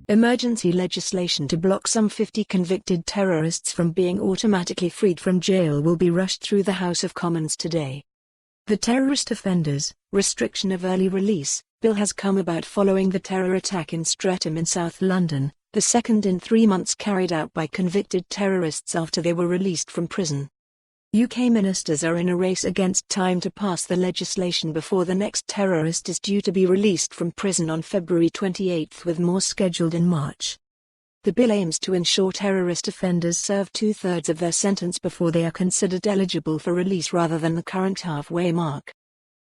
Emergency legislation to block some 50 convicted terrorists from being automatically freed from jail will be rushed through the House of Commons today. The Terrorist Offenders, Restriction of Early Release, bill has come about following the terror attack in Streatham in South London, the second in 3 months carried out by convicted terrorists after they were released from prison. UK ministers are in a race against time to pass the legislation before the next terrorist is due to be released from prison on February 28, with more scheduled in March. The bill aims to ensure terrorist offenders serve 2/3 of their sentence before they are considered eligible for release rather than the current halfway mark.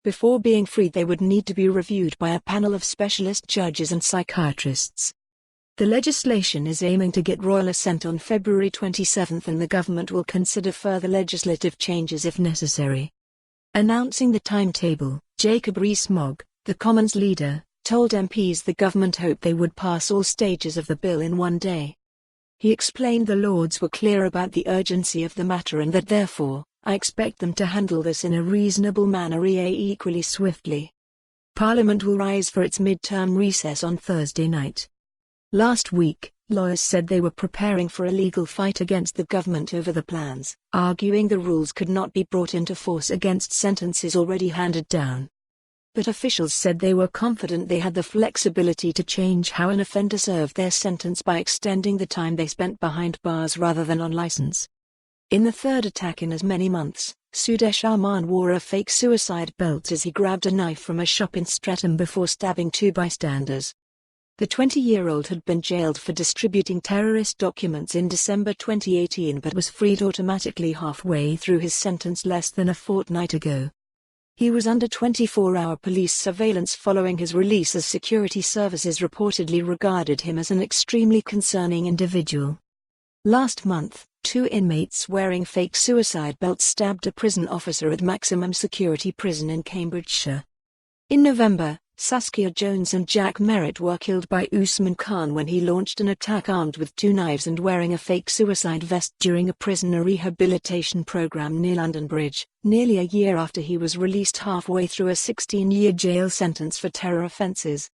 Before being freed, they would need to be reviewed by a panel of specialist judges and psychiatrists. The legislation is aiming to get royal assent on February 27, and the government will consider further legislative changes if necessary. Announcing the timetable, Jacob Rees-Mogg, the Commons leader, told MPs the government hoped they would pass all stages of the bill in one day. He explained the Lords were clear about the urgency of the matter and that therefore, I expect them to handle this in a reasonable manner equally swiftly. Parliament will rise for its mid-term recess on Thursday night. Last week, lawyers said they were preparing for a legal fight against the government over the plans, arguing the rules could not be brought into force against sentences already handed down. But officials said they were confident they had the flexibility to change how an offender served their sentence by extending the time they spent behind bars rather than on license. In the third attack in as many months, Sudesh Arman wore a fake suicide belt as he grabbed a knife from a shop in Streatham before stabbing 2 bystanders. The 20-year-old had been jailed for distributing terrorist documents in December 2018 but was freed automatically halfway through his sentence less than a fortnight ago. He was under 24-hour police surveillance following his release, as security services reportedly regarded him as an extremely concerning individual. Last month, 2 inmates wearing fake suicide belts stabbed a prison officer at maximum security prison in Cambridgeshire. In November, Saskia Jones and Jack Merritt were killed by Usman Khan when he launched an attack armed with 2 knives and wearing a fake suicide vest during a prisoner rehabilitation program near London Bridge, nearly a year after he was released halfway through a 16-year jail sentence for terror offences.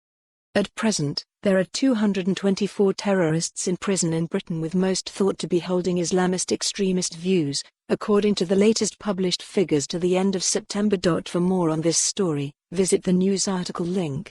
At present, there are 224 terrorists in prison in Britain, with most thought to be holding Islamist extremist views, according to the latest published figures to the end of September. For more on this story, visit the news article link.